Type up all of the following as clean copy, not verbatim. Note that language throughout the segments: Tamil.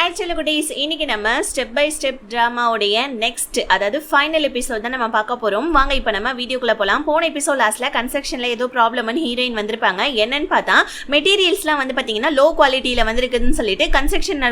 ஹாய் செல்லகுட்டீஸ், இன்னைக்கு நம்ம ஸ்டெப் பை ஸ்டெப் ட்ராமாவுடைய நெக்ஸ்ட் அதாவது ஃபைனல் எபிசோட் தான் நம்ம பார்க்க போகிறோம். வாங்க இப்போ நம்ம வீடியோக்குள்ளே போகலாம். போன எபிசோட் லாஸ்ட்டில் கன்ஸ்ட்ரக்ஷனில் ஏதோ ப்ராப்ளம்னு ஹீரோயின் வந்திருப்பாங்க. என்னன்னு பார்த்தா மெட்டீரியல்ஸ்லாம் வந்து பார்த்தீங்கன்னா லோ குவாலிட்டியில் வந்திருக்குதுன்னு சொல்லிட்டு கன்ஸ்ட்ரக்ஷன்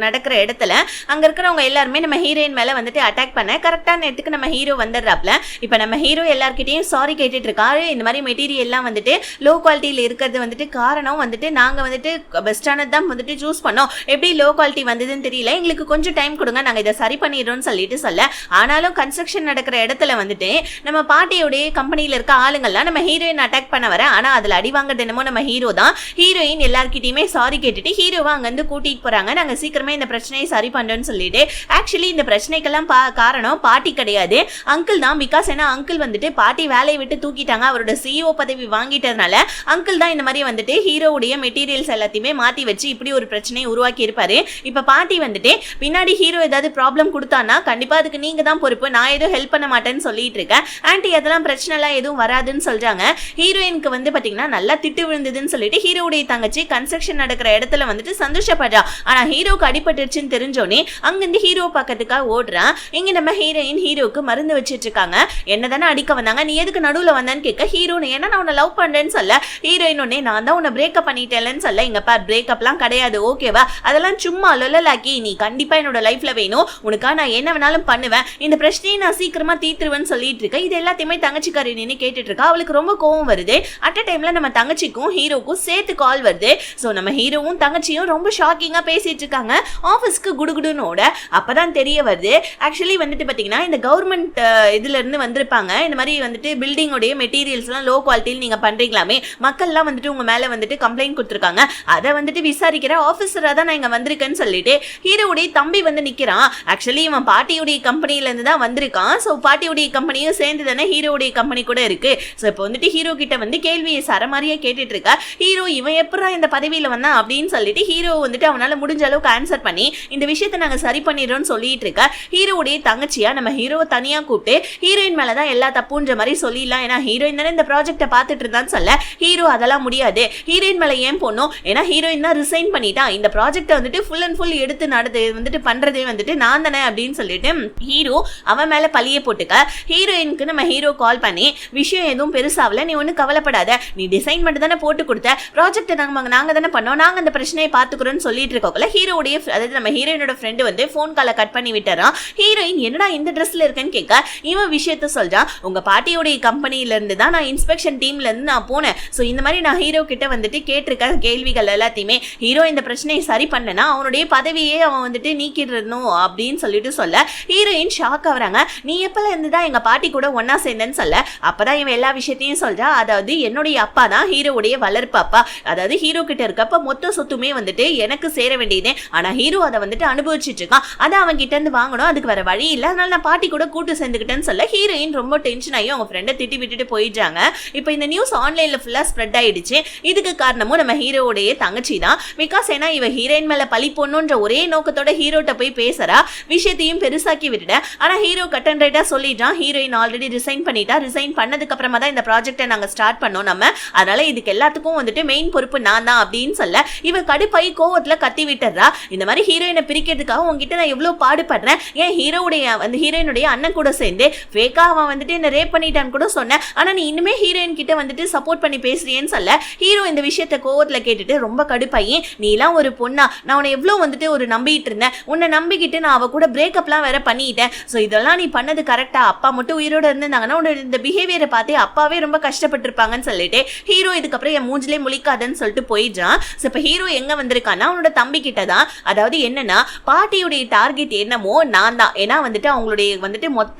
நடக்கிற இடத்துல அங்கே இருக்கிறவங்க எல்லாருமே நம்ம ஹீரோயின் மேலே வந்துட்டு அட்டாக் பண்ண கரெக்டான இடத்துக்கு நம்ம ஹீரோ வந்துடுறாப்ல. இப்போ நம்ம ஹீரோ எல்லாருக்கிட்டையும் சாரி கேட்டுட்டு இருக்காரு. இந்த மாதிரி மெட்டீரியல்லாம் வந்துட்டு லோ குவாலிட்டியில் இருக்கிறது வந்துட்டு காரணம் வந்துட்டு நாங்கள் வந்துட்டு பெஸ்ட்டானது தான் வந்துட்டு சூஸ் பண்ணோம். எப்படி லோ குவாலிட்டி வந்ததுன்னு தெரியல, எங்களுக்கு கொஞ்சம் டைம் கொடுங்க, நாங்கள் இதை சரி பண்ணிடுறோம்னு சொல்லிட்டு சொல்ல. ஆனாலும் கன்ஸ்ட்ரக்ஷன் நடக்கிற இடத்துல வந்துட்டு நம்ம பாட்டியோடைய கம்பெனியில் இருக்க ஆளுங்கள்லாம் நம்ம ஹீரோயின் அட்டாக் பண்ண வர, ஆனால் அதில் அடி வாங்குறது என்னமோ நம்ம ஹீரோ தான். ஹீரோயின் எல்லாருக்கிட்டையுமே சாரி கேட்டுட்டு ஹீரோவை அங்கேருந்து கூட்டிகிட்டு போகிறாங்க. நாங்கள் சீக்கிரமே இந்த பிரச்சனையை சரி பண்ணுறோன்னு சொல்லிட்டு. ஆக்சுவலி இந்த பிரச்சனைக்கெல்லாம் காரணம் பாட்டி கிடையாது, அங்கிள் தான். பிகாஸ் ஏன்னா அங்கிள் வந்துட்டு பாட்டி வேலையை விட்டு தூக்கிட்டாங்க, அவரோட சிஇஓ பதவி வாங்கிட்டதுனால அங்கிள் தான் இந்த மாதிரி வந்துட்டு ஹீரோவுடைய மெட்டீரியல்ஸ் எல்லாத்தையுமே மாற்றி வச்சு இப்படி ஒரு பிரச்சனையை உருவாக்கி இருப்பாரு. இப்ப பாட்டி வந்துட்டு பின்னாடி ஹீரோ ஏதாவது ப்ராப்ளம் கொடுத்தானா கண்டிப்பா அதுக்கு நீங்க தான் பொறுப்பு, நான் ஏதோ ஹெல்ப் பண்ண மாட்டேன்னு சொல்லிட்டு இருக்கேன். ஆன்ட்டி அதெல்லாம் பிரச்சனை எல்லாம் எதுவும் வராதுன்னு சொல்றாங்க. ஹீரோயினுக்கு வந்து பாத்தீங்கன்னா நல்லா திட்டு விழுந்ததுன்னு சொல்லிட்டு ஹீரோவுடைய தங்கச்சி கன்ஸ்ட்ரக்ஷன் நடக்கிற இடத்துல வந்துட்டு சந்தோஷப்படுறா. ஆனா ஹீரோக்கு அடிபட்டுருச்சுன்னு தெரிஞ்சோடனே அங்கிருந்து ஹீரோ பக்கத்துக்காக ஓடுறான். இங்க நம்ம ஹீரோயின் ஹீரோக்கு மருந்து வச்சிட்டு இருக்காங்க. என்னதானே அடிக்க வந்தாங்க, நீ எதுக்கு நடுவுல வந்தான்னு கேட்க ஹீரோ ஏன்னா நான் உன்னை லவ் பண்றேன்னு சொல்ல. ஹீரோயின் உடனே நான் தான் உன்னை பிரேக்கப் பண்ணிட்டேன்னு சொல்ல. இங்க பார் பிரேக்கப்லாம் கிடையாது, ஓகேவா, அதெல்லாம் சும்மா லொல்லலாக்கி, நீ கண்டிப்பா என்னோட லைஃப்ல வேணும், உனக்கா நான் என்ன வேணாலும் பண்ணுவேன், இந்த பிரச்சனையை நான் சீக்கிரமா தீர்த்துருவேன்னு சொல்லிட்டு இருக்கேன். இது எல்லாத்தையுமே தங்கச்சிக்காரி நின்று கேட்டுட்டு இருக்கா. அவளுக்கு ரொம்ப கோவம் வருது. அட் அ டைம்ல நம்ம தங்கச்சிக்கும் ஹீரோக்கும் சேர்த்து கால் வருது. ஸோ நம்ம ஹீரோவும் தங்கச்சியும் ரொம்ப ஷாக்கிங்கா பேசிட்டு இருக்காங்க. ஆஃபீஸ்க்கு குடுகுடுன்னு ஓட அப்பதான் தெரிய வருது ஆக்சுவலி வந்துட்டு பாத்தீங்கன்னா இந்த கவர்மெண்ட் இதுல இருந்து வந்திருப்பாங்க. இந்த மாதிரி வந்துட்டு பில்டிங்கோடைய மெட்டீரியல்ஸ் எல்லாம் லோ குவாலிட்டியில் நீங்க பண்றீங்களாமே, மக்கள்லாம் வந்துட்டு உங்க மேல வந்துட்டு கம்ப்ளைண்ட் கொடுத்துருக்காங்க, அதை வந்துட்டு விசாரிக்கிற ஆஃபீஸரா தான் நான் இங்க வந்திருக்கேன்னு சொல்லிட்டு ஹீரோவுடைய தம்பி வந்து நிக்கிறான். ஆக்சுவலி இவன் பாட்டியுடைய கம்பெனில இருந்து தான் வந்திருக்கான். ஸோ பாட்டியுடைய கம்பெனியும் சேர்ந்து தானே ஹீரோவுடைய கம்பெனி கூட இருக்கு. ஸோ இப்போ வந்துட்டு ஹீரோ கிட்ட வந்து கேள்வியை சரமாரியா கேட்டுட்டு இருக்கா. ஹீரோ இவன் எப்படா இந்த பதவியில வந்தான் அப்படின்னு சொல்லிட்டு ஹீரோ வந்துட்டு அவனால முடிஞ்ச அளவுக்கு ஆன்சர் பண்ணி இந்த விஷயத்தை நாங்க சரி பண்ணிடுறோம்னு சொல்லிட்டு இருக்கா. ஹீரோவுடைய தங்கச்சியா நம்ம ஹீரோவை தனியா கூப்பிட்டு ஹீரோயின் மேலதான் எல்லா தப்புன்ற மாதிரி சொல்லிடலாம், ஏன்னா ஹீரோயின் தானே இந்த ப்ராஜெக்டை பார்த்துட்டு இருந்தான்னு சொல்ல. ஹீரோ அதெல்லாம் முடியாது, ஹீரோயின் மேல ஏன் போனோம், ஏன்னா ஹீரோயின் தான் ரிசைன் பண்ணிட்டான், இந்த ப்ராஜெக்டை வந்துட்டு ஃபுல் அண்ட் ஃபுல் எடுத்து வந்துட்டு பண்றதே வந்துட்டு நான் தானே அப்படின்னு சொல்லிட்டு ஹீரோ அவன் மேல பழிய போட்டுக்க. ஹீரோயினுக்கு நம்ம ஹீரோ கால் பண்ணி விஷயம் எதுவும் பெருசாவல, நீ ஒன்னும் கவலைப்படாத, நீ டிசைன் மட்டும் தானே போட்டு கொடுத்த, ப்ராஜெக்ட் நாங்க தானே பண்ணோம், நாங்க அந்த பிரச்சனையை பார்த்துக்கிறோம்னு சொல்லிட்டு இருக்கோம்ல. ஹீரோடைய அதாவது நம்ம ஹீரோயினோட ஃப்ரெண்டு வந்து ஃபோன் காலை கட் பண்ணி விட்டுறான். ஹீரோயின் என்னடா இந்த ட்ரெஸ்ல இருக்கேன்னு கேட்க இவன் விஷயத்த சொல்றான். உங்க பாட்டியோடைய கம்பெனில இருந்து தான் நான் இன்ஸ்பெக்ஷன் டீம்ல இருந்து நான் போனேன். ஸோ இந்த மாதிரி நான் ஹீரோ கிட்ட வந்துட்டு கேட்டிருக்கேன் கேள்விகள் எல்லாத்தையுமே. ஹீரோ இந்த பிரச்சனையை சரி பண்ணனா அவனுடைய பதவியே அவன் வந்துட்டு நீக்கிடணும் அப்படின்னு சொல்லிட்டு சொல்ல ஹீரோயின் ஷாக் ஆகுறாங்க. நீ எப்பல இருந்துதான் எங்க பாட்டி கூட ஒன்னா சேர்ந்தேன்னு சொல்ல. அப்பதான் இவன் எல்லா விஷயத்தையும் சொல்றா. அதாவது என்னுடைய அப்பா தான் ஹீரோவுடைய வளர்ப்பு அப்பா, அதாவது ஹீரோ கிட்ட இருக்கப்ப மொத்த சொத்துமே வந்துட்டு எனக்கு சேர வேண்டியதே, ஆனா ஹீரோ அதை வந்துட்டு அனுபவிச்சுட்டு இருக்கான், அதை அவன் கிட்ட இருந்து வாங்கணும், அதுக்கு வேற வழி இல்லை, அதனால நான் பாட்டி கூட கூட்டு சேர்ந்துக்கிட்டேன்னு சொல்ல. ஹீரோயின் ரொம்ப டென்ஷன் ஆகி அவங்க ஃப்ரெண்டை திட்டி விட்டுட்டு போயிடுறாங்க. இப்போ இந்த நியூஸ் ஆன்லைன்ல ஃபுல்லா ஸ்ப்ரெட் ஆயிடுச்சு. இதுக்கு காரணமும் நம்ம ஹீரோவுடைய தங்கச்சி தான். பிகாஸ் ஏன்னா இவ ஹீரோயின் மேல பழி போடணுன்ற ஒரே நோக்கத்தோட ஹீரோட்ட போய் பேசுறா, விஷயத்தையும் பெருசாக்கி விட்டுட. ஆனா ஹீரோ கட் அண்ட் ரைட்டா சொல்லிட்டான், ஹீரோயின் ஆல்ரெடி ரிசைன் பண்ணிட்டா, ரிசைன் பண்ணதுக்கு அப்புறமா தான் இந்த ப்ராஜெக்டை நாங்க ஸ்டார்ட் பண்ணோம் நம்ம, அதனால இதுக்கு எல்லாத்துக்கும் வந்துட்டு மெயின் பொறுப்பு நான் தான் அப்படின்னு சொல்ல. இவ கடுப்பாய் கோவத்துல கத்தி விட்டுறா. இந்த மாதிரி ஹீரோயினை பிரிக்கிறதுக்காக உங்ககிட்ட நான் எவ்வளவு பாடுபடுறேன், ஏன் ஹீரோவுடைய வந்து ஹீரோயினுடைய அண்ணன் கூட சேர்ந்து ஃபேக்கா அவன் வந்துட்டு என்ன ரேப் பண்ணிட்டான்னு கூட சொன்னேன், ஆனா நீ இன்னுமே ஹீரோயின் கிட்ட வந்துட்டு சப்போர்ட் பண்ணி பேசுறியேன்னு சொல்ல. ஹீரோ இந்த விஷயத்த கோவத்துல கேட்டுட்டு ரொம்ப கடுப்பாயி, நீ எல்லாம் ஒரு பொண்ணா, நான் உன்னை எவ்வளவு வந்துட்டு ஒரு நம்பிட்டு இருந்தேன், உன்னை நம்பிக்கிட்டு நான் அவ கூட பிரேக்கப்லாம் வேற பண்ணிட்டேன், ஸோ இதெல்லாம் நீ பண்ணது கரெக்டா, அப்பா மட்டும் உயிரோட இருந்தாங்கன்னா உன்னோட இந்த பிஹேவியரை பார்த்து அப்பாவே ரொம்ப கஷ்டப்பட்டிருப்பாங்கன்னு சொல்லிட்டு ஹீரோ இதுக்கப்புறம் என் மூஞ்சிலே முழிக்காதன்னு சொல்லிட்டு போயிடுறான். ஸோ இப்போ ஹீரோ எங்க வந்திருக்கான்னா அவனோட தம்பி கிட்ட தான். அதாவது என்னன்னா பாட்டியுடைய டார்கெட் என்னமோ நான் தான், ஏன்னா வந்துட்டு அவங்களுடைய வந்துட்டு மொத்த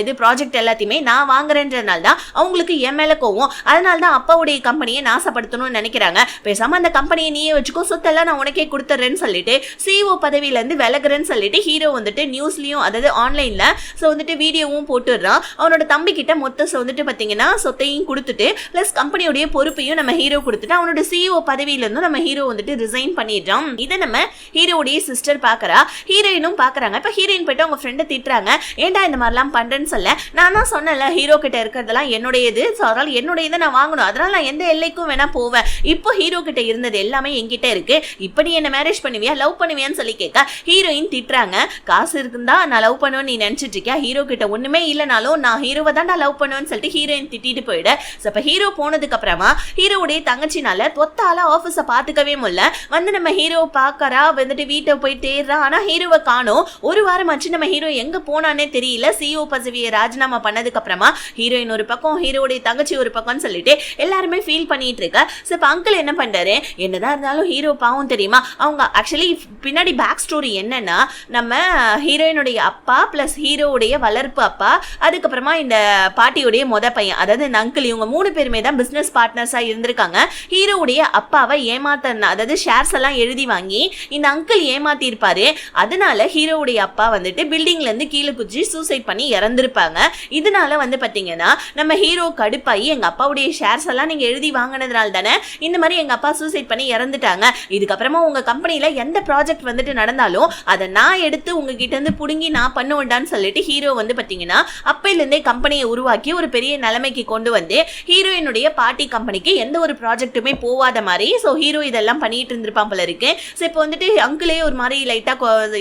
இது ப்ராஜெக்ட் எல்லாத்தையுமே நான் வாங்குறேன்றதுனால தான் அவங்களுக்கு என் மேல கோவம், அதனால தான் அப்பாவுடைய கம்பெனியை நாசப்படுத்தணும்னு நினைக்கிறாங்க, பேசாம அந்த கம்பெனியை நீயே வச்சுக்கோ, சொத்தெல்லாம் நான் உனக்கே கொடுத்துறேன்னு சொல்லிட்டு சிஓ பதவியில இருந்து விலகுறேன்னு சொல்லிட்டு ஹீரோ வந்துட்டு நியூஸ்லயும் அதாவது ஆன்லைன்ல ஸோ வந்துட்டு வீடியோவும் போட்டுடுறான். அவனோட தம்பி கிட்ட மொத்த வந்துட்டு பாத்தீங்கன்னா சொத்தையும் கொடுத்துட்டு பிளஸ் கம்பெனியோடைய பொறுப்பையும் நம்ம ஹீரோ கொடுத்துட்டு அவனோட சிஓ பதவியில இருந்தும் நம்ம ஹீரோ வந்துட்டு ரிசைன் பண்ணிடுறான். இதை நம்ம ஹீரோடைய சிஸ்டர் பாக்குறா, ஹீரோயினும் பாக்குறாங்க. இப்ப ஹீரோயின் போயிட்டு அவங்க ஃப்ரெண்டை திட்டுறாங்க, ஏன்டா இந்த மாதிரிலாம் பண்றேன்னு சொல்ல. நான் தான் சொன்னல ஹீரோ கிட்ட இருக்கிறதெல்லாம் என்னுடையது, ஸோ அதனால என்னுடையதை நான் வாங்கணும், அதனால நான் எந்த எல்லைக்கும் வேணா போவேன், இப்போ ஹீரோ கிட்ட இருந்தது எல்லாமே என்கிட்ட இருக்கு, இப்ப நீ என்ன மேரேஜ் பண்ணி லவ் பண்ணுவியான்னு சொல்லி கேட்க ஹீரோயின் திட்டுறாங்க. காசு இருக்குந்தா நான் லவ் பண்ணுவேன்னு நீ நினைச்சிட்டு இருக்கியா? ஹீரோ கிட்ட ஒண்ணுமே இல்லைனாலும் நான் ஹீரோவை தான் நான் லவ் பண்ணுவேன்னு சொல்லிட்டு ஹீரோயின் திட்டிட்டு போயிடு. அப்ப ஹீரோ போனதுக்கு அப்புறமா ஹீரோடைய தங்கச்சினால தொத்தால ஆபீஸ பாத்துக்கவே முடியல. வந்து நம்ம ஹீரோவை பாக்கறா, வந்துட்டு வீட்டை போய் தேடுறா. ஆனா ஹீரோவை காணோம். ஒரு வாரம் ஆச்சு, நம்ம ஹீரோ எங்க போனானே தெரியல. சிஓ பதவியை ராஜினாமா பண்ணதுக்கு அப்புறமா ஹீரோயின் ஒரு பக்கம், ஹீரோடைய தங்கச்சி ஒரு பக்கம்னு சொல்லிட்டு எல்லாருமே ஃபீல் பண்ணிட்டு இருக்க. இப்ப அங்கிள் என்ன பண்றாரு, என்னதான் இருந்தாலும் ஹீரோ பாவம் தெரியுமா. அவங்க ஆக்சுவலி பின்னாடி பேக் ஸ்டோரி என்னன்னா, நம்ம ஹீரோயினுடைய அப்பா பிளஸ் ஹீரோவுடைய வளர்ப்பு அப்பா, அதுக்கப்புறமா இந்த பாட்டியுடைய மொத பையன், அதாவது இந்த அங்கிள், இவங்க 3 பேருமே தான் பிசினஸ் பார்ட்னர்ஸா இருந்திருக்காங்க. ஹீரோவுடைய அப்பாவை ஏமாத்த, அதாவது ஷேர்ஸ் எல்லாம் எழுதி வாங்கி இந்த அங்கிள் ஏமாத்தி இருப்பாரு. அதனால ஹீரோவுடைய அப்பா வந்துட்டு பில்டிங்ல இருந்து கீழே குச்சி சூசைட் பண்ணி இறந்திருப்பாங்க. இதனால வந்து பாத்தீங்கன்னா நம்ம ஹீரோ கடுப்பாயி, எங்க அப்பாவுடைய ஷேர்ஸ் எல்லாம் நீங்க எழுதி வாங்கினதுனால தானே இந்த மாதிரி எங்க அப்பா சூசைட் பண்ணி இறந்துட்டாங்க. இதுக்கப்புறமா உங்க கம்பெனில எந்த ப்ராஜெக்ட் வந்துட்டு நடந்தாலும் அதை நான் எடுத்து உங்ககிட்ட இருந்து புடுங்கி நான் பண்ணுவேன்டான்னு சொல்லிட்டு ஹீரோ வந்து பாத்தீங்கன்னா அப்பையில இருந்தே கம்பெனியை உருவாக்கி ஒரு பெரிய நிலைமைக்கு கொண்டு வந்து ஹீரோயினுடைய பாட்டி கம்பெனிக்கு எந்த ஒரு ப்ராஜெக்ட்டுமே போவாத மாதிரி ஹீரோ இதெல்லாம் பண்ணிட்டு இருந்திருப்பான் போல இருக்கு. இப்போ வந்துட்டு அங்கிளே ஒரு மாதிரி லைட்டா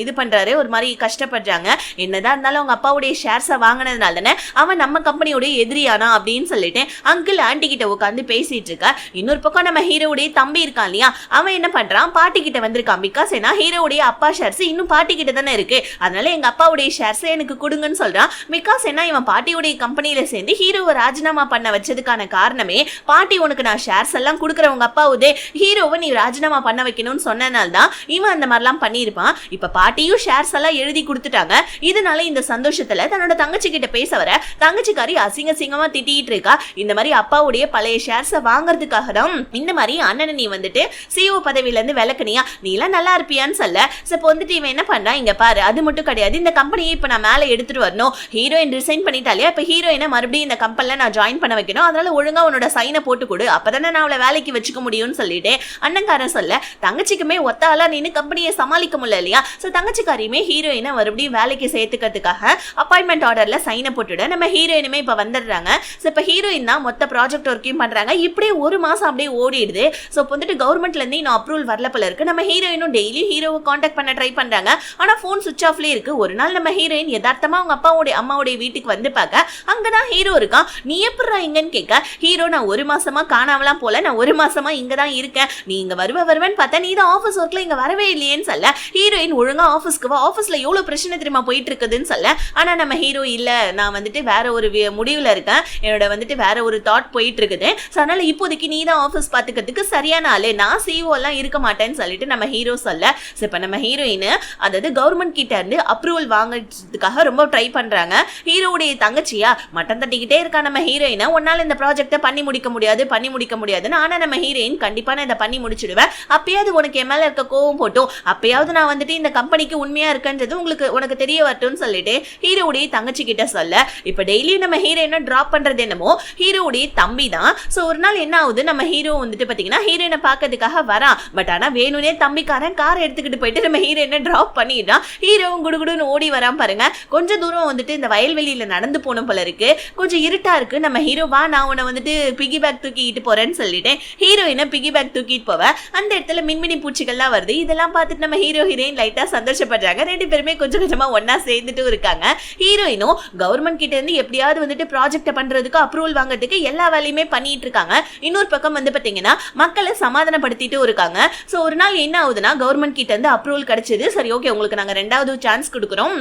இது பண்றாரு, ஒரு மாதிரி கஷ்டப்படுறாங்க. என்னதான் இருந்தாலும் அவங்க அப்பாவுடைய ஷேர்ஸை வாங்கினதுனால தானே அவன் நம்ம கம்பெனியோட எதிரியானா அப்படின்னு சொல்லிட்டு அங்கிள் ஆண்டி கிட்ட உட்காந்து பேசிட்டு இருக்கா. இன்னொரு பக்கம் நம்ம ஹீரோவுடைய தம்பி இருக்கான் இல்லையா, அவன் என்ன பண்றான், பாட்டி கிட்ட வந்திருக்கான். பிகாஸ் ஏன்னா ஹீரோவுடைய அப்பா ஷேர்ஸ் இன்னும் பாட்டி கிட்ட தானே இருக்கு, அதனால எங்க அப்பாவுடைய ஷேர்ஸ் எனக்கு கொடுங்கன்னு சொல்றான். பிகாஸ் ஏன்னா இவன் பாட்டியுடைய கம்பெனியில சேர்ந்து ஹீரோவை ராஜினாமா பண்ண வச்சதுக்கான காரணமே, பாட்டி உனக்கு நான் ஷேர்ஸ் எல்லாம் கொடுக்குறவங்க அப்பாவுதே, ஹீரோவை நீ ராஜினாமா பண்ண வைக்கணும்னு சொன்னனால தான் இவன் அந்த மாதிரிலாம் பண்ணியிருப்பான். இப்ப பாட்டியும் ஷேர்ஸ் எல்லாம் எழுதி கொடுத்துட்டாங்க. இதனால இந்த சந்தோஷத்துல தன்னோட தங்கச்சி கிட்ட பேச வர தங்கச்சிக்காரி அசிங்க சிங்கமா திட்டிட்டு இருக்கா. இந்த மாதிரி அப்பாவுடைய பழைய ஷேர்ஸை வாங்குறதுக்காக தான் இந்த மாதிரி அண்ணனை நீ வந்துட்டு சிஓ பதவியில இருந்து விலக்கணியா, நீ எல்லாம் நல்லா இருப்பியான்னு சொல்ல. இப்போ வந்துட்டு இவன் என்ன பண்றான், இங்க பாரு அது மட்டும் கிடையாது, இந்த கம்பெனியை இப்ப நான் மேல எடுத்துட்டு வரணும். ஹீரோயின் ரிசைன் பண்ணிட்டாலே, இப்ப ஹீரோயினை மறுபடியும் இந்த கம்பெனில நான் ஜாயின் பண்ண வைக்கணும். அதனால ஒழுங்கா உன்னோட சைனை போட்டு கொடு, அப்பதானே நான் அவளை வேலைக்கு வச்சுக்க முடியும்னு சொல்லிட்டு அண்ணன்காரன் சொல்ல, தங்கச்சிக்குமே ஒத்தாலா நின்று கம்பெனியை சமாளிக்க முடியல இல்லையா. தங்கச்சிக்காரியுமே ஹீரோயினை மறுபடியும் வேலைக்கு சேர்த்துக்கிறதுக்காக அப்பாயின்மெண்ட் ஆர்டர்ல சைனை போட்டுட நம்ம ஹீரோயினுமே இப்ப வந்துடுறாங்க. இப்ப ஹீரோயின் தான் மொத்த ப்ராஜெக்ட் ஒர்க்கையும் பண்றாங்க. இப்படியே ஒரு மாசம் அப்படியே ஓடிடுது. வந்துட்டு கவர்மெண்ட்ல இருந்து இன்னும் அப்ரூவல் வரல போல இருக்கு. நம்ம ஹீரோயினும் டெய்லி ஹீரோவை காண்டாக்ட் பண்ண ட்ரை பண்றாங்க. ஆனா போன் சுவிட்ச் ஆஃப்ல இருக்கு. ஒரு நாள் நம்ம ஹீரோயின் யதார்த்தமா அவங்க அப்பாவுடைய அம்மாவுடைய வீட்டுக்கு வந்து பார்க்க அங்கதான் ஹீரோ இருக்கான். நீ எப்படா இங்கன்னு கேட்க, ஹீரோ நான் 1 மாசமா காணாமலாம் போல, நான் 1 மாசமா இங்கதான் இருக்கேன், நீ இங்க வருவேன்னு பார்த்தா நீ தான் ஆபீஸ் ஒர்க்ல இங்க வரவே இல்லையேன்னு சொல்ல, ஹீரோயின் ஒழுங்கா ஆபீஸ்க்கு வா, ஆபீஸ்ல எவ்வளவு பிரச்சனை தெரியுமா போயிட்டு இருக்குதுன்னு சொல்ல. ஆனா நம்ம ஹீரோ இல்ல, நான் வந்துட்டு வேற ஒரு முடிவுல இருக்கேன், என்னோட வந்துட்டு வேற ஒரு தாட் போயிட்டு இருக்குது, அதனால இப்போதைக்கு நீ தான் ஆபீஸ் பாத்துக்கிறதுக்கு சரியான ஆளு, நான் சிஓ எல்லாம் இருக்க மாட்டேன்னு சொல்லிட்டு நம்ம ஹீரோ சொல்ல. இப்ப நம்ம ஹீரோயின் அதாவது கவர்மெண்ட் கிட்ட இருந்து அப்ரூவல் வாங்குறதுக்காக ரொம்ப ட்ரை பண்றாங்க. ஹீரோவுடைய தங்கச்சியா மட்டம் தட்டிக்கிட்டே இருக்கா நம்ம ஹீரோயினை, உன்னால இந்த ப்ராஜெக்ட பண்ணி முடிக்க முடியாதுன்னு. ஆனா நம்ம ஹீரோயின் கண்டிப்பா நான் இதை பண்ணி முடிச்சிடுவேன், அப்பயாவது உனக்கு என் மேல இருக்க கோவம் போட்டும், அப்பயாவது நான் வந்துட்டு இந்த கம்பெனிக்கு உண்மையா இருக்குன்றது உனக்கு தெரிய வரட்டும்னு சொல்லிட்டு ஹீரோவுடைய தங்கச்சி கிட்ட சொல்ல. இப்ப டெய்லி நம்ம ஹீரோயினை டிராப் பண்றது என்னமோ ஹீரோவுடைய தம்பி தான். ஒரு நாள் என்ன ஆகுது, நம்ம ஹீரோ வந்துட்டு பாத்தீங்கன்னா ஹீரோயினை பாக்கிறதுக்காக வரான். பட் ஆனா வேணும்னே தம்பிக்காரன் கார் எடுத்துக்கிட்டு போயிட்டு நம்ம ஹீரோயினை டிராப் பண்ணிடுறான். ஹீரோவும் குடுகுடுன்னு ஓடி வரான் பாருங்க. கொஞ்சம் தூரம் வந்துட்டு இந்த வயல்வெளியில நடந்து போன போல இருக்கு, கொஞ்சம் இருட்டா இருக்கு. நம்ம ஹீரோ வா நான் உன்னை வந்துட்டு பிகி பேக் தூக்கிட்டு போறேன்னு சொல்லிட்டு ஹீரோயினை பிகி பேக் தூக்கிட்டு போவ. அந்த இடத்துல மின்மினி பூச்சிகள்லாம் வருது. இதெல்லாம் பார்த்துட்டு நம்ம ஹீரோயின் லைட்டா சந்தோஷப்படுறாங்க. 2 பேருமே கொஞ்சம் கொஞ்சமா ஒன்னா சேர்ந்துட்டு இருக்காங்க. ஹீரோயினும் கவர்மெண்ட் கிட்ட இருந்து எப்படியாவது வந்துட்டு ப்ராஜெக்ட் பண்றதுக்கு அப்ரூவல் வாங்குறதுக்கு எல்லா வேலையுமே பண்ணிட்டு இருக்காங்க. இன்னொரு பக்கம் வந்து பாத்தீங்கன்னா மக்களை சமாதானப்படுத்திட்டு இருக்காங்க. ஒரு நாள் என்ன ஆகுதுன்னா, கவர்மெண்ட் கிட்ட இருந்து அப்ரூவல் கிடைச்சது. சரி ஓகே, உங்களுக்கு நாங்க 2வது சான்ஸ் கொடுக்குறோம்,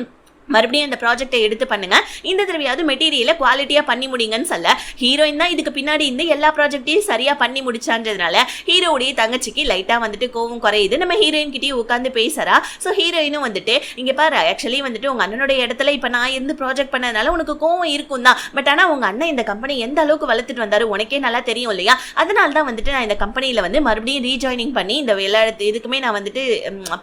மறுபடியும் அந்த ப்ராஜெக்டை எடுத்து பண்ணுங்க, இந்த தடவையாவது மெட்டீரியலை குவாலிட்டியா பண்ணி முடிங்கன்னு சொல்ல. ஹீரோயின் தான் இதுக்கு பின்னாடி இருந்து எல்லா ப்ராஜெக்டையும் சரியா பண்ணி முடிச்சான்றதுனால ஹீரோவுடைய தங்கச்சிக்கு லைட்டா வந்துட்டு கோவம் குறையுது. நம்ம ஹீரோயின் கிட்டே உட்காந்து பேசுறா. ஹீரோயினும் வந்துட்டு இங்க பாரு, ஆக்சுவலி வந்துட்டு உங்க அண்ணனுடைய இடத்துல இப்ப நான் இருந்து ப்ராஜெக்ட் பண்ணதுனால உனக்கு கோவம் இருக்கும் தான், பட் ஆனா உங்க அண்ணன் இந்த கம்பெனி எந்த அளவுக்கு வளர்த்துட்டு வந்தாரு உனக்கே நல்லா தெரியும் இல்லையா, அதனால தான் வந்துட்டு நான் இந்த கம்பெனியில வந்து மறுபடியும் ரீஜாயினிங் பண்ணி இந்த எல்லா இதுக்குமே நான் வந்துட்டு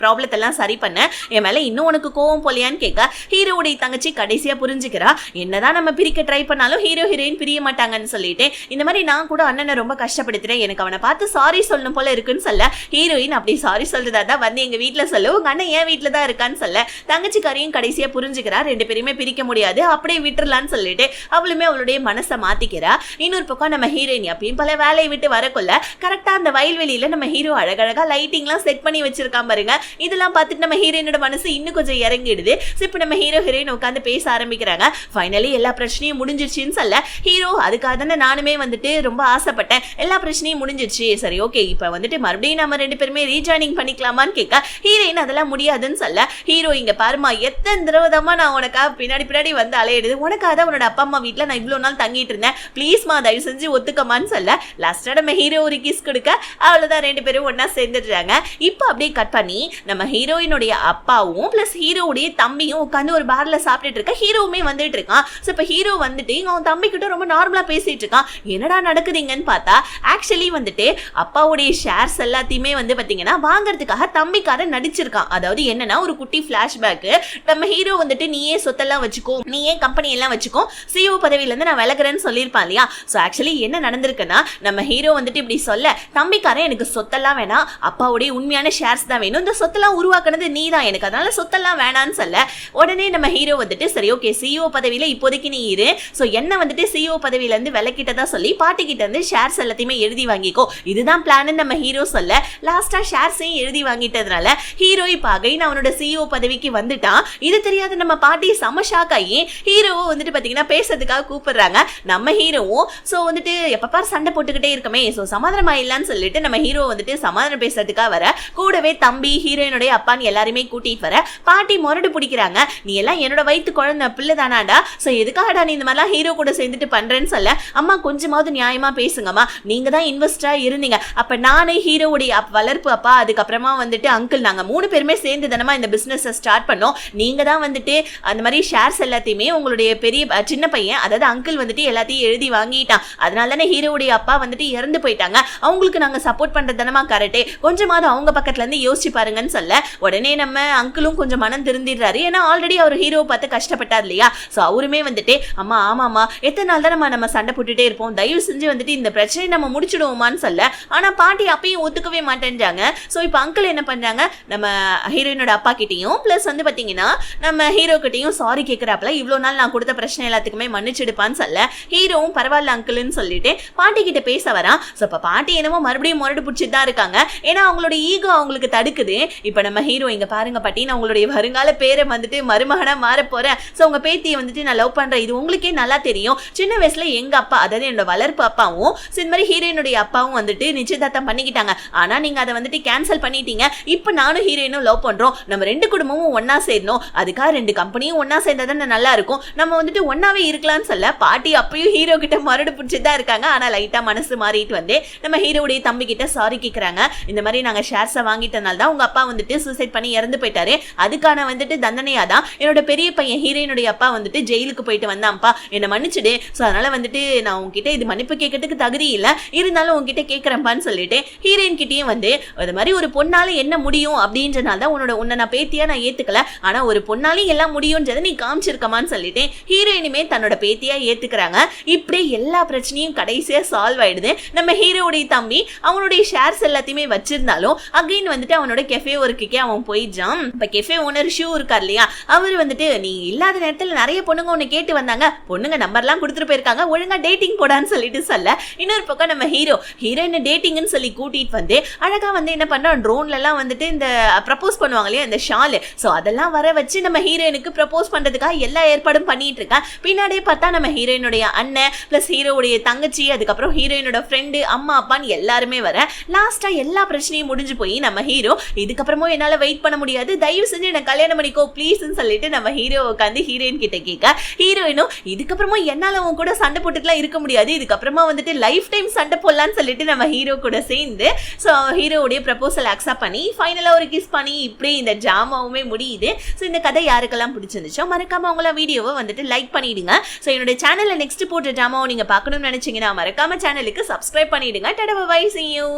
ப்ராப்ளத்தை எல்லாம் சரி பண்ணேன், என் மேல இன்னும் உனக்கு கோவம் போலியான்னு கேட்க ஹீரோவுடைய தங்கச்சி கடைசியா புரிஞ்சுக்கிறா, என்னதான் நம்ம பிரிக்க ட்ரை பண்ணாலும் ஹீரோ ஹீரோயின் பிரிய மாட்டாங்கன்னு சொல்லிட்டு, இந்த மாதிரி நான் கூட அண்ணனை ரொம்ப கஷ்டப்படுத்துறேன், எனக்கு அவனை பார்த்து சாரி சொல்லணும் போல இருக்குன்னு சொல்ல, ஹீரோயின் அப்படி சாரி சொல்றதா தான் வந்து எங்க வீட்டுல சொல்ல, உங்க அண்ணன் ஏன் வீட்டுல தான் இருக்கான்னு சொல்ல, தங்கச்சிக்காரையும் கடைசியா புரிஞ்சுக்கிறா, ரெண்டு பேருமே பிரிக்க முடியாது, அப்படியே விட்டுறலான்னு சொல்லிட்டு அவளுமே அவளுடைய மனசை மாத்திக்கிறா. இன்னொரு பக்கம் நம்ம ஹீரோயின் அப்பயும் பல வேலையை விட்டு வரக்குள்ள கரெக்டா அந்த வயல்வெளியில நம்ம ஹீரோ அழகழகா லைட்டிங்லாம் செட் பண்ணி வச்சிருக்கான் பாருங்க. இதெல்லாம் பார்த்துட்டு நம்ம ஹீரோயினோட மனசு இன்னும் கொஞ்சம் இறங்கிடுது. இப்போ நம்ம ஹீரோ ஹீரோயின் உட்காந்து பேச ஆரம்பிக்கிறாங்க. ஃபைனலி எல்லா பிரச்சனையும் முடிஞ்சிருச்சுன்னு சொல்ல, ஹீரோ அதுக்காக தானே நானுமே வந்துட்டு ரொம்ப ஆசைப்பட்டேன், எல்லா பிரச்சனையும் முடிஞ்சிருச்சு, சரி ஓகே இப்போ வந்துட்டு மறுபடியும் நம்ம ரெண்டு பேருமே ரீஜாயினிங் பண்ணிக்கலாமான்னு கேட்க, ஹீரோயின் அதெல்லாம் முடியாதுன்னு சொல்ல, ஹீரோ இங்க பாருமா எத்தனை தடவைதாமா நான் உனக்கா பின்னாடி பின்னாடி வந்து அலையிடுது, உனக்காக தான் உன்னோட அப்பா அம்மா வீட்டுல நான் இவ்வளவு நாள் தங்கிட்டு இருந்தேன், ப்ளீஸ்மா தயவு செஞ்சு ஒத்துக்கமான்னு சொல்ல, லாஸ்டா நம்ம ஹீரோ ஒரு கிஸ் கொடுக்க அவ்வளவுதான், ரெண்டு பேரும் ஒன்னா சேர்ந்துடுறாங்க. இப்போ அப்படியே கட் பண்ணி நம்ம ஹீரோயினுடைய அப்பாவும் பிளஸ் ஹீரோவுடைய தம்பியும் உட்காந்து ஒரு பார்ல சாப்பிட்டுட்டு இருக்க, ஹீரோவுமே வந்துட்டு இருக்கான். ஸோ இப்போ ஹீரோ வந்துட்டு அவன் தம்பி கிட்ட ரொம்ப நார்மலா பேசிட்டு இருக்கான். என்னடா நடக்குதுங்கன்னு பார்த்தா ஆக்சுவலி வந்துட்டு அப்பாவுடைய ஷேர்ஸ் எல்லாத்தையுமே வந்து பாத்தீங்கன்னா வாங்கறதுக்காக தம்பிக்காரன் நடிச்சிருக்கான். அதாவது என்னன்னா ஒரு குட்டி பிளாஷ்பேக், நம்ம ஹீரோ வந்துட்டு நீயே சொத்தெல்லாம் வச்சுக்கோ, நீயே கம்பெனி எல்லாம் வச்சுக்கோ, சிஓ பதவியில இருந்து நான் விலகுறேன்னு சொல்லியிருப்பான் இல்லையா. ஸோ ஆக்சுவலி என்ன நடந்திருக்குன்னா நம்ம ஹீரோ வந்துட்டு இப்படி சொல்ல, தம்பிக்காரன் எனக்கு சொத்தெல்லாம் வேணாம், அப்பாவுடைய உண்மையான ஷேர்ஸ் தான் வேணும், இந்த சொத்தெல்லாம் உருவாக்குனது நீ தான், எனக்கு அதனால சொத்தெல்லாம் வேணான்னு சொல்ல, உடனே நம்ம ஹீரோ வந்துட்டு சரி ஓகே சிஓ பதவியில இப்போதைக்கு நீ இரு, ஸோ என்ன வந்துட்டு சிஓ பதவியில இருந்து விலக்கிட்டதா சொல்லி பாட்டி கிட்ட இருந்து ஷேர்ஸ் எல்லாத்தையுமே எழுதி வாங்கிக்கோ, இதுதான் பிளான் நம்ம ஹீரோ சொல்ல, லாஸ்டா ஷேர்ஸையும் எழுதி வாங்கிட்டதுனால ஹீரோ இப்ப அகைன் அவனோட சிஓ பதவிக்கு வந்துட்டான். இது தெரியாத நம்ம பாட்டி செம ஷாக் ஆகி ஹீரோவை வந்துட்டு பாத்தீங்கன்னா பேசுறதுக்காக கூப்பிடுறாங்க. நம்ம ஹீரோவும் ஸோ வந்துட்டு எப்ப பார் சண்டை போட்டுக்கிட்டே இருக்கமே, ஸோ சமாதானம் ஆயிடலான்னு சொல்லிட்டு நம்ம ஹீரோ வந்துட்டு சமாதானம் பேசுறதுக்காக வர, கூடவே தம்பி ஹீரோயினுடைய அப்பான்னு எல்லாருமே கூட்டிட்டு வர, பாட்டி முரடு பிடிக்கிறாங்க, நீ எல்லாம் என்னோட வயிற்று குழந்தை பிள்ளை தானாடா, ஸோ எதுக்காகடா நீ இந்த மாதிரிலாம் ஹீரோ கூட சேர்ந்துட்டு பண்றேன்னு சொல்ல, அம்மா கொஞ்சமாவது நியாயமா பேசுங்கம்மா, நீங்க தான் இன்வெஸ்டரா இருந்தீங்க, அப்ப நானே ஹீரோவுடைய வளர்ப்பு அப்பா, அதுக்கப்புறமா வந்துட்டு அங்கிள், நாங்க 3 பேருமே சேர்ந்து தானமா இந்த பிசினஸ் ஸ்டார்ட் பண்ணோம், நீங்க தான் வந்துட்டு அந்த மாதிரி ஷேர்ஸ் எல்லாத்தையுமே உங்களுடைய பெரிய சின்ன பையன் அதாவது அங்கிள் வந்துட்டு எல்லாத்தையும் எழுதி வாங்கிட்டான், அதனால தானே ஹீரோவுடைய அப்பா வந்துட்டு இறந்து போயிட்டாங்க, அவங்களுக்கு நாங்க சப்போர்ட் பண்றது தானமா கரெக்டே, கொஞ்சமாவது அவங்க பக்கத்துல இருந்து யோசிச்சு பாருங்கன்னு சொல்ல, உடனே நம்ம அங்கிளும் கொஞ்சம் மனம் திருந்திடுறாரு. ஏன்னா ஆல்ரெடி அவர் ஹீரோ பார்த்து கஷ்டப்பட்டார் இல்லையா. ஸோ அவருமே வந்துட்டு அம்மா ஆமாம்மா எத்தனை நாள் தான் நம்ம சண்டை போட்டுட்டே இருப்போம், தயவு செஞ்சு வந்துட்டு இந்த பிரச்சனை நம்ம முடிச்சிடுவோமான்னு சொல்ல, ஆனா பாட்டி அப்பயும் ஒத்துக்கவே மாட்டேன்றாங்க. ஸோ இப்போ அங்கிள் என்ன பண்றாங்க, நம்ம ஹீரோயினோட அப்பா கிட்டையும் பிளஸ் வந்து பாத்தீங்கன்னா நம்ம ஹீரோ கிட்டையும் சாரி கேட்கிறாப்ல, இவ்வளவு நாள் நான் கொடுத்த பிரச்சனை எல்லாத்துக்குமே மன்னிச்சிடுப்பான்னு சொல்ல, ஹீரோவும் பரவாயில்ல அங்கிள்னு சொல்லிட்டு பாட்டி கிட்ட பேச வரான். ஸோ இப்போ பாட்டி என்னமோ மறுபடியும் முரடு பிடிச்சிட்டு தான் இருக்காங்க, ஏன்னா அவங்களோட ஈகோ அவங்களுக்கு தடுக்குது. இப்போ நம்ம ஹீரோ இங்க பாருங்க பாட்டி, நான் உங்களுடைய வருங்கால பேரை வந்துட்டு மருமகனா மாற போறேன், ஸோ உங்க பேத்தியை வந்துட்டு நான் லவ் பண்றேன், இது உங்களுக்கே நல்லா தெரியும், சின்ன வயசுல எங்க அப்பா அதாவது என்னோட வளர்ப்பு அப்பாவும் இந்த மாதிரி ஹீரோயினுடைய அப்பாவும் வந்துட்டு நிச்சயதார்த்தம் பண்ணிக்கிட்டாங்க, ஆனா நீங்க அதை வந்துட்டு கேன்சல் பண்ணிட்டீங்க, இப்போ நானும் ஹீரோயினும் லவ் பண்றோம், நம்ம 2 குடும்பமும் ஒன்னா சேரணும், அதுக்காக 2 கம்பெனியும் ஒன்னா சேர்ந்தா தான் நல்லா இருக்கும், நம்ம வந்துட்டு ஒன்னாவே இருக்கலாம்னு சொல்ல, பாட்டி அப்பயும் ஹீரோ கிட்ட மறுடு பிடிச்சிட்டு தான் இருக்காங்க. ஆனா லைட்டா மனசு மாறிட்டு வந்து நம்ம ஹீரோடைய தம்பி கிட்ட சாரி கேட்கறாங்க, இந்த மாதிரி நாங்க ஷேர்ஸை வாங்கிட்டனால தான் உங்க அப்பா வந்துட்டு சூசைட் பண்ணி இறந்து போயிட்டாரு, அதுக்கான வந்துட்டு தண்டனையா தான் என்னோட பெரிய பையன் ஹீரோயினுடைய அப்பா வந்துட்டு ஜெயிலுக்கு போயிட்டு வந்தான்ப்பா, என்ன மன்னிச்சுடு, ஸோ அதனால வந்துட்டு நான் உங்ககிட்ட இது மன்னிப்பு கேட்கறதுக்கு தகுதி இல்லை, இருந்தாலும் உங்ககிட்ட கேட்கறேன்ப்பான்னு சொல்லிட்டு ஹீரோயின் கிட்டேயும் வந்து அது மாதிரி ஒரு பொண்ணால என்ன முடியும் அப்படின்றனால தான் உன்னை நான் பேத்தியா நான் ஏத்துக்கல, ஆனா ஒரு பொண்ணாலையும் எல்லாம் முடியும்ன்றதை நீ காமிச்சிருக்கமான்னு சொல்லிட்டு ஹீரோயினுமே தன்னோட பேத்தியா ஏத்துக்கிறாங்க. இப்படியே எல்லா பிரச்சனையும் கடைசியா சால்வ் ஆயிடுது. நம்ம ஹீரோடைய தம்பி அவனுடைய ஷேர்ஸ் எல்லாத்தையுமே வச்சிருந்தாலும் அகைன் வந்துட்டு அவனோட கெஃபே ஒர்க்குக்கே அவன் போயிடுறான். இப்ப கெஃபே ஓனர் ஷூ இருக்கார் இல்லையா, அவர் வந்துட்டு நீ இல்லாத நேரத்துல நிறைய பொண்ணுங்க உன்னை கேட்டு வந்தாங்க, பொண்ணுங்க நம்பர்லாம் கொடுத்துட்டு போயிருக்காங்க, ஒழுங்கா டேட்டிங் போடான்னு சொல்லிட்டு சொல்ல, இன்னொரு பக்கம் நம்ம ஹீரோயின் டேட்டிங்னு சொல்லி கூட்டிட்டு வந்து அழகா வந்து என்ன பண்றான், ட்ரோன்ல எல்லாம் வந்துட்டு இந்த ப்ரப்போஸ் பண்ணுவாங்க இல்லையா இந்த ஷால், சோ அதெல்லாம் வர வச்சு நம்ம ஹீரோயினுக்கு ப்ரப்போஸ் பண்றதுக்காக எல்லா ஏற்பாடும் பண்ணிட்டு இருக்கா. பின்னாடியே பார்த்தா நம்ம ஹீரோயினுடைய அண்ணன் பிளஸ் ஹீரோவுடைய தங்கச்சி, அதுக்கப்புறம் ஹீரோயினோட ஃப்ரெண்டு, அம்மா அப்பான்னு எல்லாருமே வர, லாஸ்டா எல்லா பிரச்சனையும் முடிஞ்சு போய் நம்ம ஹீரோ இதுக்கப்புறமும் என்னால வெயிட் பண்ண முடியாது, தயவு செஞ்சு என்ன கல்யாணம் பண்ணிக்கோ ப்ளீஸ்ன்னு சொல்லிட்டு நம்ம ஹீரோ உட்காந்து ஹீரோயின் கிட்ட கேட்க, ஹீரோயினும் இதுக்கப்புறமும் என்னால உன் கூட சண்டை போட்டுக்கலாம் இருக்க முடியாது, இதுக்கப்புறமா வந்துட்டு லைஃப் டைம் சண்டை போடலான்னு சொல்லிட்டு நம்ம ஹீரோ கூட சேர்ந்து ஸோ ஹீரோவுடைய ப்ரப்போசல் அக்செப்ட் பண்ணி ஃபைனலா ஒரு கிஸ் பண்ணி இப்படி இந்த ஜாமாவுமே முடியுது. ஸோ இந்த கதை யாருக்கெல்லாம் பிடிச்சிருந்துச்சோ மறக்காம அவங்கள வீடியோவை வந்துட்டு லைக் பண்ணிடுங்க. ஸோ என்னோட சேனல்ல நெக்ஸ்ட் போட்ட ஜாமாவை நீங்க பார்க்கணும்னு நினைச்சீங்கன்னா மறக்காம சேனலுக்கு சப்ஸ்கிரைப் பண்ணிடுங்க. டடா பை, see you.